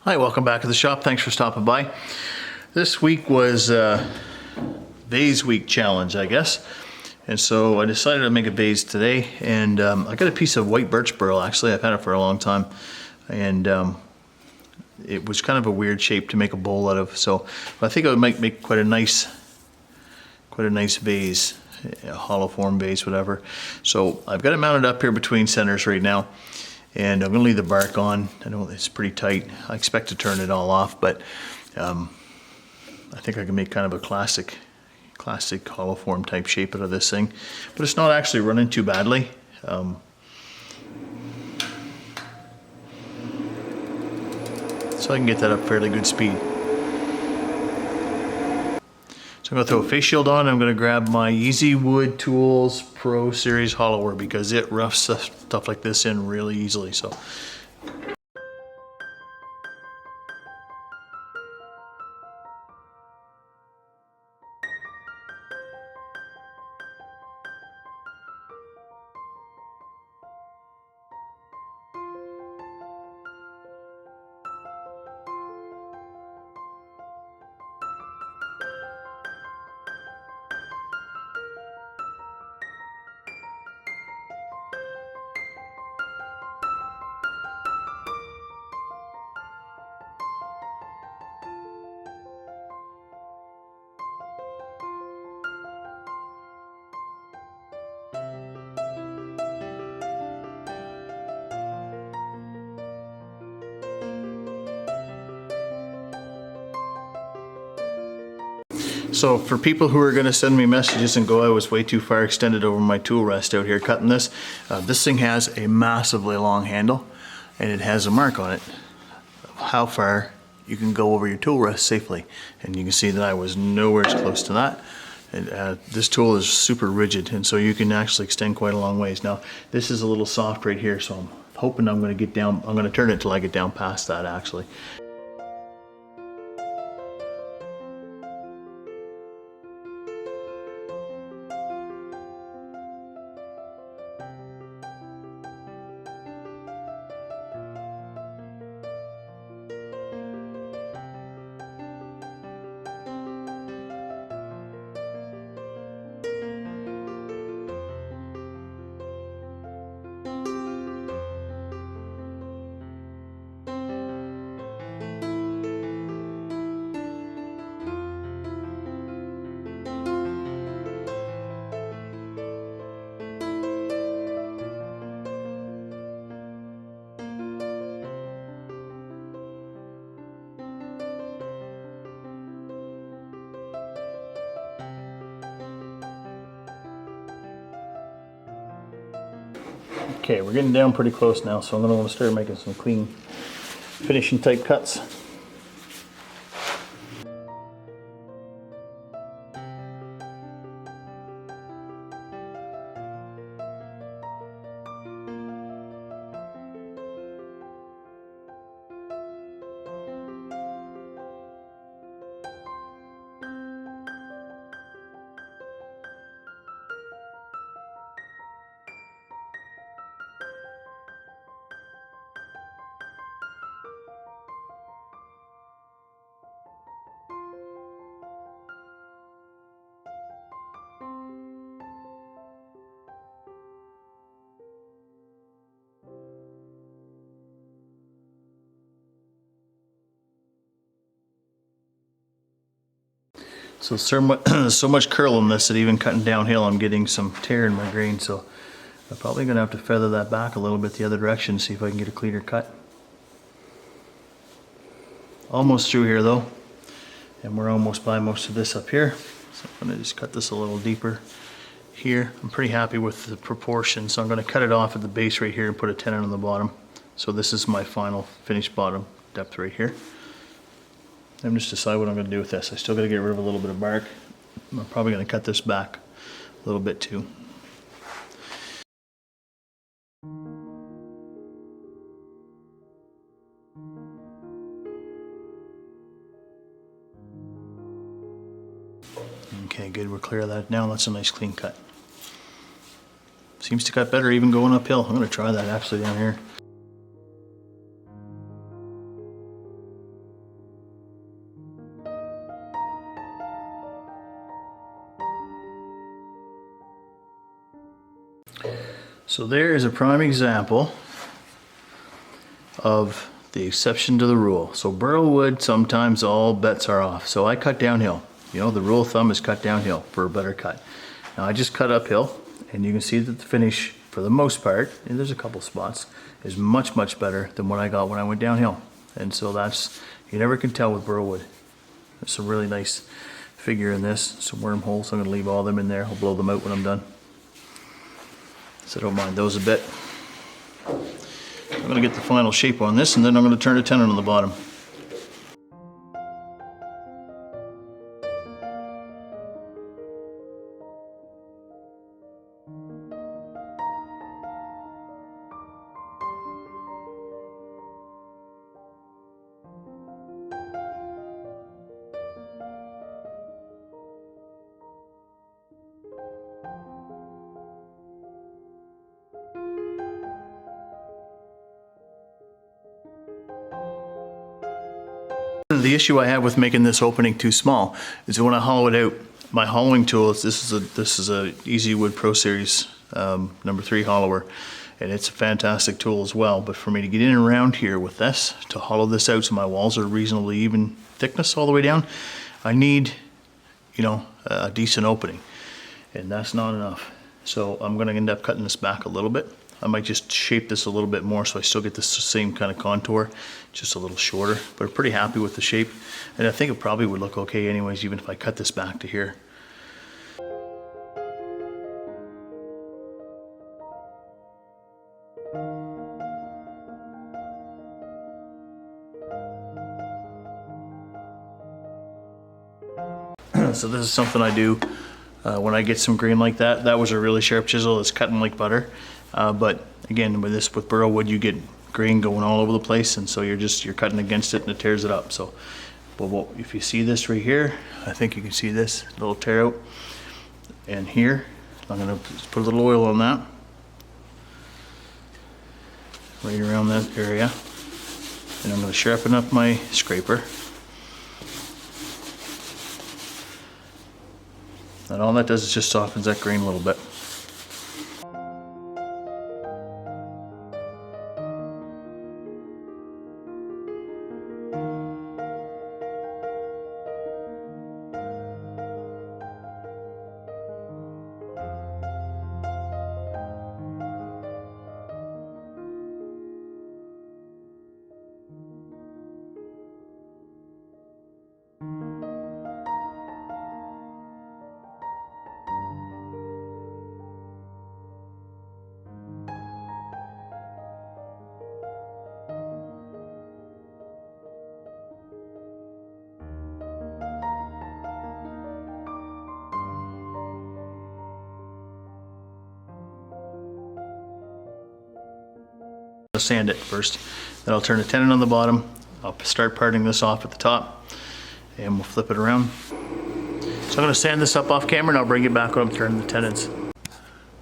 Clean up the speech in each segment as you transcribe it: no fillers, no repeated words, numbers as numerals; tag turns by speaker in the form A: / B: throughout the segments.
A: Hi, welcome back to the shop. Thanks for stopping by. This week was Vase Week challenge, I guess. And so I decided to make a vase today, and I got a piece of white birch burl. Actually, I've had it for a long time, and it was kind of a weird shape to make a bowl out of. So I think I might make quite a nice vase, a hollow form vase, whatever. So I've got it mounted up here between centers right now. And I'm going to leave the bark on. I know it's pretty tight. I expect to turn it all off, but I think I can make kind of a classic hollow form type shape out of this thing. But it's not actually running too badly. So I can get that up fairly good speed. So I'm going to throw a face shield on. I'm going to grab my Easy Wood Tools Pro Series Hollower because it roughs stuff like this in really easily. So. So for people who are going to send me messages and go, I was way too far extended over my tool rest out here cutting this. This thing has a massively long handle, and it has a mark on it of how far you can go over your tool rest safely. And you can see that I was nowhere close to that. And, this tool is super rigid, and so you can actually extend quite a long ways. Now this is a little soft right here, so I'm hoping I'm going to get down. I'm going to turn it till I get down past that actually. Okay, we're getting down pretty close now, so I'm going to want to start making some clean finishing type cuts. So so much curl in this that even cutting downhill I'm getting some tear in my grain, so I'm probably going to have to feather that back a little bit the other direction, see if I can get a cleaner cut. Almost through here though, and we're almost by most of this up here, so I'm going to just cut this a little deeper here. I'm pretty happy with the proportion, so I'm going to cut it off at the base right here and put a tenon on the bottom. So this is my final finished bottom depth right here. I'm just decide what I'm going to do with this. I still got to get rid of a little bit of bark. I'm probably going to cut this back a little bit too. Okay, good, we're clear of that now. That's a nice clean cut. Seems to cut better even going uphill. I'm going to try that actually down here. So there is a prime example of the exception to the rule. So burl wood, sometimes all bets are off. So I cut downhill. You know, the rule of thumb is cut downhill for a better cut. Now I just cut uphill, and you can see that the finish, for the most part, and there's a couple spots, is much, much better than what I got when I went downhill. And so that's, you never can tell with burl wood. There's some really nice figure in this, some wormholes. I'm gonna leave all of them in there. I'll blow them out when I'm done. So I don't mind those a bit. I'm gonna get the final shape on this, and then I'm gonna turn a tenon on the bottom. The issue I have with making this opening too small is when I hollow it out, my hollowing tool is this is a Easy Wood Pro Series number 3 hollower, and it's a fantastic tool as well. But for me to get in and around here with this, to hollow this out so my walls are reasonably even thickness all the way down, I need, you know, a decent opening, and that's not enough. So I'm going to end up cutting this back a little bit. I might just shape this a little bit more so I still get the same kind of contour, just a little shorter, but I'm pretty happy with the shape. And I think it probably would look okay anyways, even if I cut this back to here. So this is something I do when I get some grain like that. That was a really sharp chisel. It's cutting like butter. But again, with burl wood, you get grain going all over the place, and so you're cutting against it and it tears it up. So, but if you see this right here, I think you can see this little tear out. And here, I'm gonna put a little oil on that, right around that area, and I'm gonna sharpen up my scraper. And all that does is just softens that grain a little bit. Sand it first, then I'll turn a tenon on the bottom. I'll start parting this off at the top, and we'll flip it around. So I'm going to sand this up off camera, and I'll bring it back when I'm turning the tenons.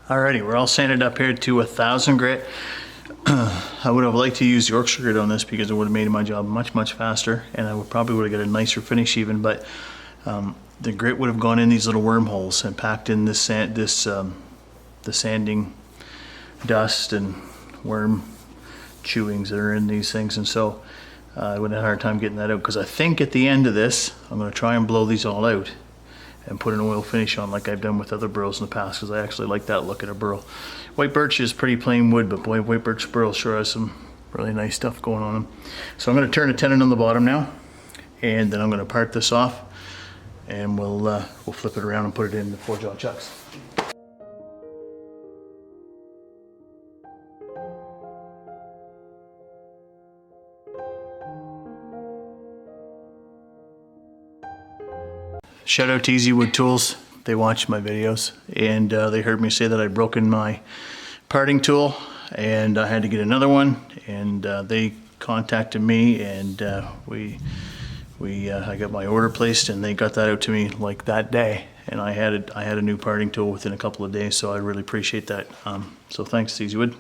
A: Alrighty, we're all sanded up here to 1000 grit. I would have liked to use Yorkshire grit on this because it would have made my job much faster, and I probably would have got a nicer finish even. But the grit would have gone in these little wormholes and packed in this the sanding dust and worm chewings that are in these things, and so I would have had a hard time getting that out, because I think at the end of this I'm going to try and blow these all out and put an oil finish on like I've done with other burls in the past, because I actually like that look at a burl. White birch is pretty plain wood, but boy, white birch burl sure has some really nice stuff going on them. So I'm going to turn a tenon on the bottom now, and then I'm going to part this off, and we'll flip it around and put it in the 4-jaw chucks. Shout out to Easy Wood Tools. They watched my videos, and they heard me say that I'd broken my parting tool and I had to get another one, and they contacted me, and I got my order placed, and they got that out to me like that day, and I had a new parting tool within a couple of days, so I really appreciate that. So thanks, Easy Wood.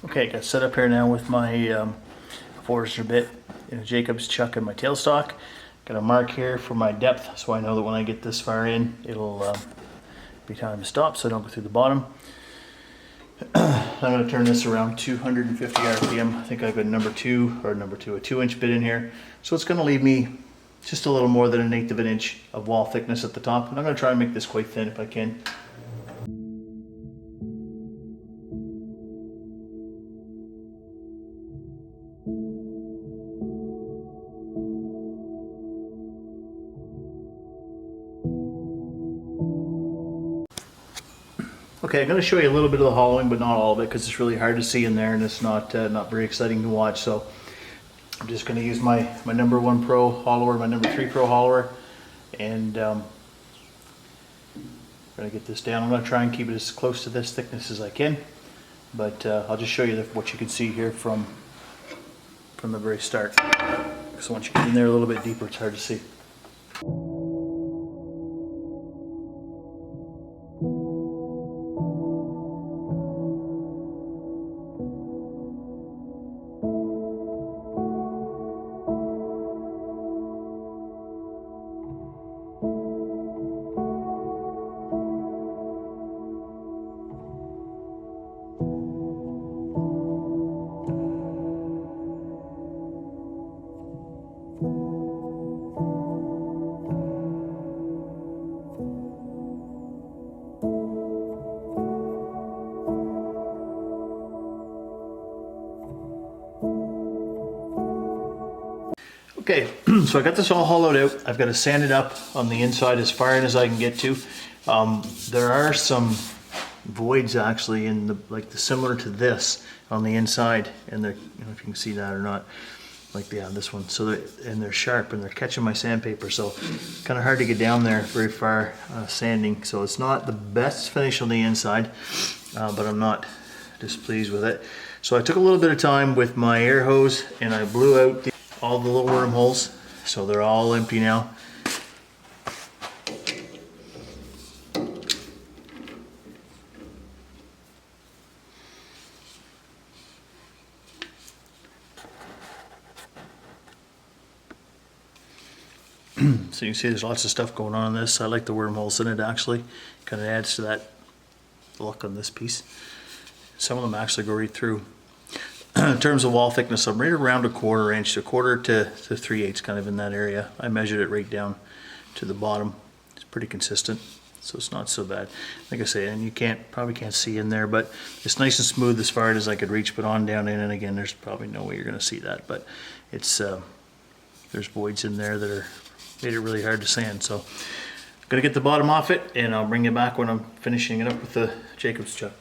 A: Okay, got set up here now with my Forester bit in a Jacob's chuck and my tailstock. Got a mark here for my depth, so I know that when I get this far in, it'll be time to stop so I don't go through the bottom. I'm going to turn this around 250 RPM. I think I've got a 2-inch bit in here. So it's going to leave me just a little more than 1/8 of an inch of wall thickness at the top. And I'm going to try and make this quite thin if I can. Okay, I'm going to show you a little bit of the hollowing, but not all of it, because it's really hard to see in there and it's not very exciting to watch. So I'm just going to use my number 1 Pro hollower, my number 3 Pro hollower, and I'm going to get this down. I'm going to try and keep it as close to this thickness as I can, but I'll just show you what you can see here from the very start. So once you get in there a little bit deeper, it's hard to see. Okay, so I got this all hollowed out. I've got to sand it up on the inside as far in as I can get to. There are some voids actually in the similar to this on the inside, and they're, I don't know if you can see that or not. Like, yeah, this one. So they're sharp and they're catching my sandpaper. So kind of hard to get down there very far sanding. So it's not the best finish on the inside, but I'm not displeased with it. So I took a little bit of time with my air hose and I blew out all the little wormholes, so they're all empty now. So you can see there's lots of stuff going on in this. I like the wormholes in it actually. Kind of adds to that look on this piece. Some of them actually go right through. In terms of wall thickness, I'm right around 1/4 inch, 1/4 to 3/8, kind of in that area. I measured it right down to the bottom. It's pretty consistent, so it's not so bad. Like I say, and you probably can't see in there, but it's nice and smooth as far as I could reach. But on down in, and again, there's probably no way you're going to see that, but it's there's voids in there that made it really hard to sand. So I'm gonna get the bottom off it, and I'll bring you back when I'm finishing it up with the Jacob's chuck.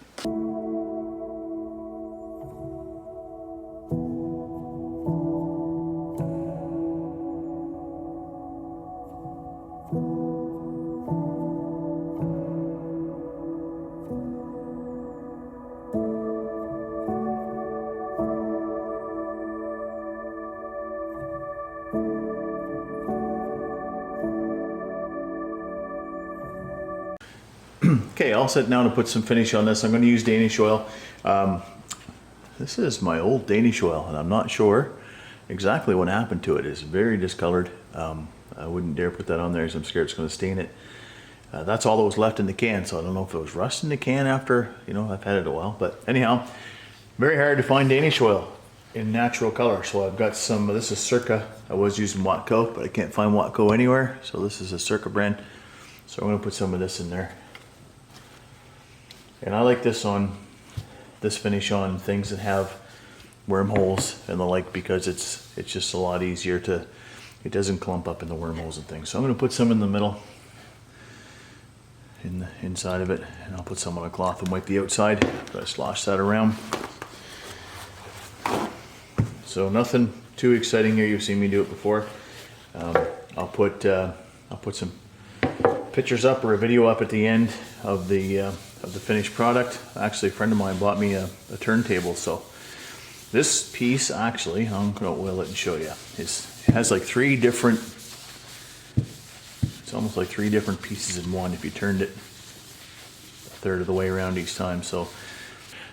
A: Okay, all set now to put some finish on this. I'm going to use Danish oil. This is my old Danish oil, and I'm not sure exactly what happened to it. It's very discolored. I wouldn't dare put that on there because I'm scared it's going to stain it. That's all that was left in the can, so I don't know if it was rust in the can after, I've had it a while. But anyhow, very hard to find Danish oil in natural color. So I've got some, this is Circa. I was using Watco, but I can't find Watco anywhere. So this is a Circa brand. So I'm going to put some of this in there. And I like this finish on things that have wormholes and the like, because it's just a lot easier it doesn't clump up in the wormholes and things. So I'm going to put some in the middle, in the inside of it, and I'll put some on a cloth and wipe the outside. Try to slosh that around. So nothing too exciting here. You've seen me do it before. I'll put some pictures up or a video up at the end of the finished product. Actually, a friend of mine bought me a turntable. So this piece, actually, I'm going to oil it and show you. It has like it's almost like 3 different pieces in one if you turned it 1/3 of the way around each time. So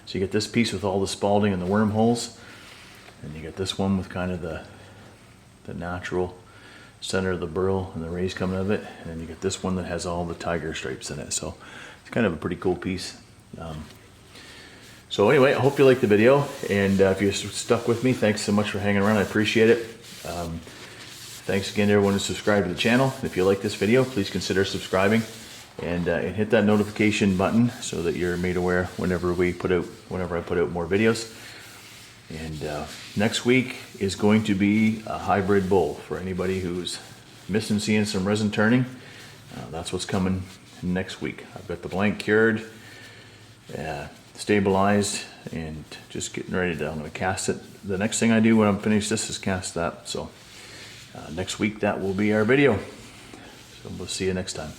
A: So you get this piece with all the spalding and the wormholes, and you get this one with kind of the natural center of the burl and the rays coming out of it, and then you get this one that has all the tiger stripes in it. So it's kind of a pretty cool piece. So anyway, I hope you liked the video, and if you stuck with me, thanks so much for hanging around. I appreciate it. Thanks again to everyone who subscribed to the channel. If you like this video, please consider subscribing and hit that notification button so that you're made aware whenever I put out more videos. And next week is going to be a hybrid bowl for anybody who's missing seeing some resin turning. That's what's coming next week. I've got the blank cured, stabilized, and just getting ready to, I'm going to cast it. The next thing I do when I'm finished this is cast that. So next week that will be our video. So we'll see you next time.